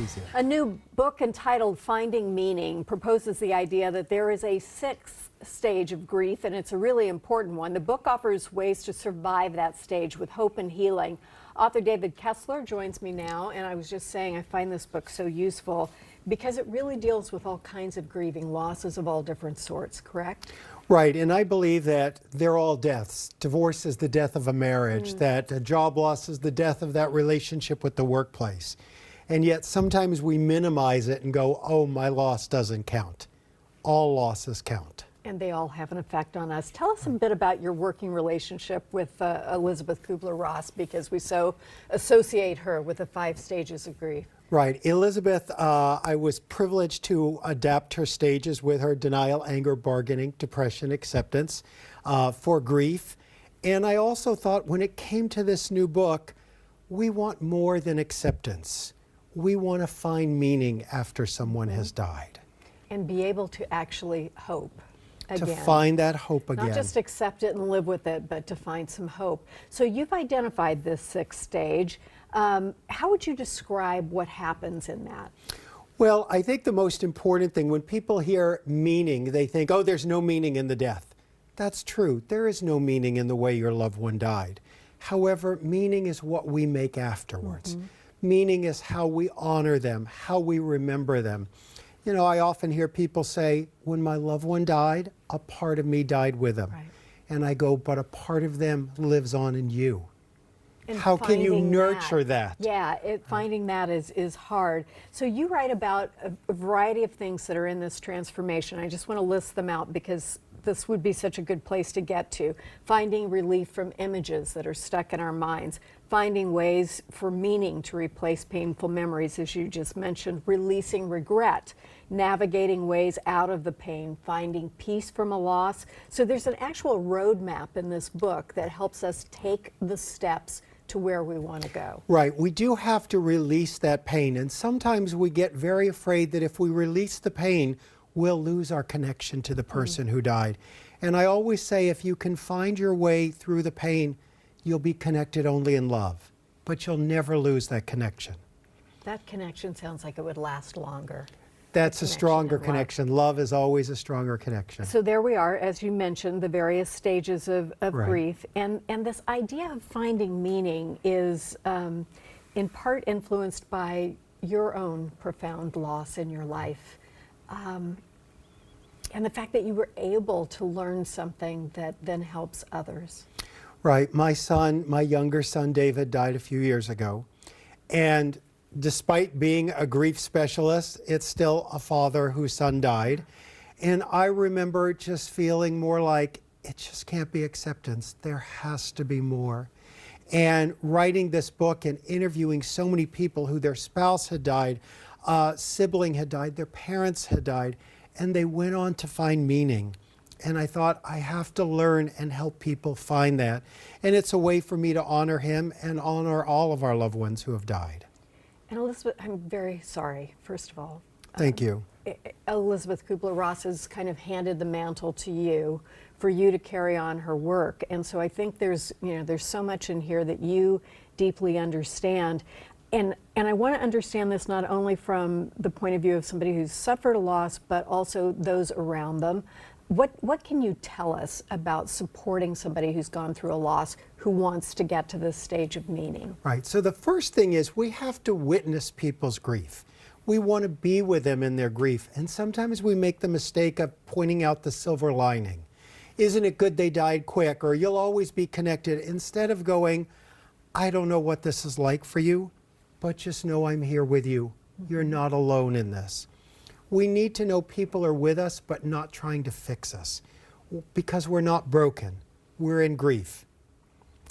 easier. A new book entitled Finding Meaning proposes the idea that there is a sixth stage of grief, and it's a really important one. The book offers ways to survive that stage with hope and healing. Author David Kessler joins me now, and I was just saying I find this book so useful because it really deals with all kinds of grieving, losses of all different sorts, correct? Right, and I believe that they're all deaths. Divorce is the death of a marriage, that a job loss is the death of that relationship with the workplace. And yet sometimes we minimize it and go, oh, my loss doesn't count. All losses count. And they all have an effect on us. Tell us a bit about your working relationship with Elizabeth Kubler-Ross, because we so associate her with the 5 stages of grief. Right. Elizabeth, I was privileged to adapt her stages with her: denial, anger, bargaining, depression, acceptance, for grief. And I also thought when it came to this new book, we want more than acceptance. We want to find meaning after someone has died. And be able to actually hope again. To find that hope again. Not just accept it and live with it, but to find some hope. So you've identified this 6th stage. How would you describe what happens in that? Well, I think the most important thing, when people hear meaning, they think, oh, there's no meaning in the death. That's true. There is no meaning in the way your loved one died. However, meaning is what we make afterwards. Meaning is how we honor them, how we remember them. You know, I often hear people say, when my loved one died, a part of me died with them. Right. And I go, but a part of them lives on in you. And how can you nurture that? Yeah, finding that is hard. So you write about a variety of things that are in this transformation. I just want to list them out because this would be such a good place to get to. Finding relief from images that are stuck in our minds. Finding ways for meaning to replace painful memories, as you just mentioned. Releasing regret. Navigating ways out of the pain. Finding peace from a loss. So there's an actual roadmap in this book that helps us take the steps to where we want to go. Right. We do have to release that pain. And sometimes we get very afraid that if we release the pain, we'll lose our connection to the person who died. And I always say, if you can find your way through the pain, you'll be connected only in love. But you'll never lose that connection. That connection sounds like it would last longer. That's a stronger connection. Love is always a stronger connection. So there we are, as you mentioned, the various stages of grief. And this idea of finding meaning is in part influenced by your own profound loss in your life. And the fact that you were able to learn something that then helps others. Right. My younger son, David, died a few years ago. And despite being a grief specialist, it's still a father whose son died. And I remember just feeling more like, it just can't be acceptance. There has to be more. And writing this book and interviewing so many people who their spouse had died, sibling had died, their parents had died, and they went on to find meaning. And I thought, I have to learn and help people find that. And it's a way for me to honor him and honor all of our loved ones who have died. And Elizabeth, I'm very sorry, first of all. Thank you. Elizabeth Kubler-Ross has kind of handed the mantle to you for you to carry on her work. And so I think there's so much in here that you deeply understand. And I want to understand this not only from the point of view of somebody who's suffered a loss, but also those around them. What can you tell us about supporting somebody who's gone through a loss who wants to get to this stage of meaning? Right. So the first thing is we have to witness people's grief. We want to be with them in their grief. And sometimes we make the mistake of pointing out the silver lining. Isn't it good they died quick? Or you'll always be connected. Instead of going, I don't know what this is like for you, but just know I'm here with you. You're not alone in this. We need to know people are with us, but not trying to fix us, because we're not broken. We're in grief.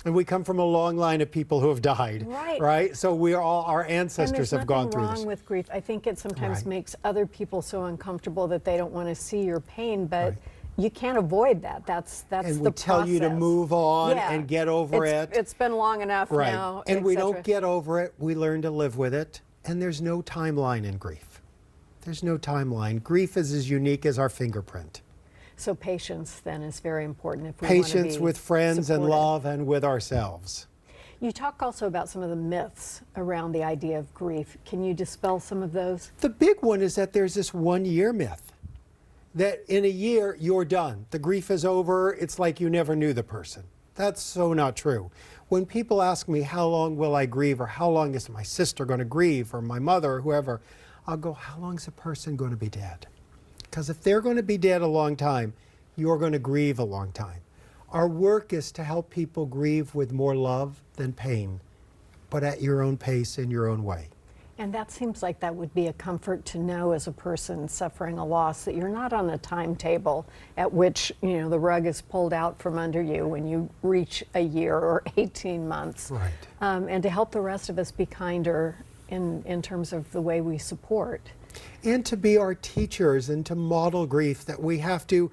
And we come from a long line of people who have died, right? So we are all, our ancestors have gone through this. And there's nothing wrong with grief. I think it sometimes makes other people so uncomfortable that they don't want to see your pain, but you can't avoid that. That's the process. And we tell you to move on and get over it. It's been long enough now, and we don't get over it. We learn to live with it. And there's no timeline in grief. There's no timeline. Grief is as unique as our fingerprint. So patience then is very important if we Patience want to be with friends supported. and love and with ourselves. You talk also about some of the myths around the idea of grief. Can you dispel some of those? The big one is that there's this 1 year myth that in a year you're done. The grief is over. It's like you never knew the person. That's so not true. When people ask me, how long will I grieve, or how long is my sister going to grieve, or my mother, or whoever, I'll go, how long is a person going to be dead? Because if they're going to be dead a long time, you're going to grieve a long time. Our work is to help people grieve with more love than pain, but at your own pace, in your own way. And that seems like that would be a comfort to know as a person suffering a loss, that you're not on a timetable at which, the rug is pulled out from under you when you reach a year or 18 months. Right. And to help the rest of us be kinder in terms of the way we support. And to be our teachers and to model grief, that we have to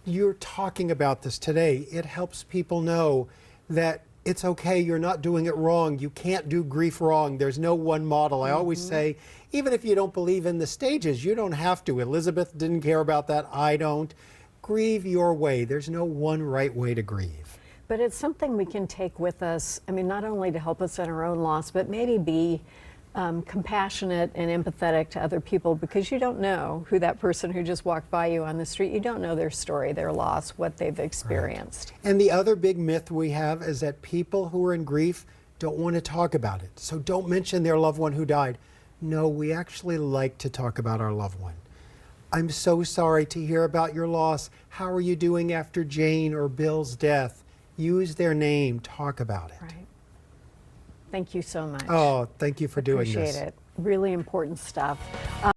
you're talking about this today. It helps people know that it's okay, you're not doing it wrong. You can't do grief wrong. There's no one model. I always say, even if you don't believe in the stages, you don't have to. Elizabeth didn't care about that. I don't. Grieve your way. There's no one right way to grieve. But it's something we can take with us, not only to help us in our own loss, but maybe be compassionate and empathetic to other people, because you don't know who that person who just walked by you on the street, you don't know their story, their loss, what they've experienced. Right. And the other big myth we have is that people who are in grief don't want to talk about it. So don't mention their loved one who died. No, we actually like to talk about our loved one. I'm so sorry to hear about your loss. How are you doing after Jane or Bill's death? Use their name, talk about it. Right. Thank you so much. Oh, thank you for doing this. Appreciate it. Really important stuff.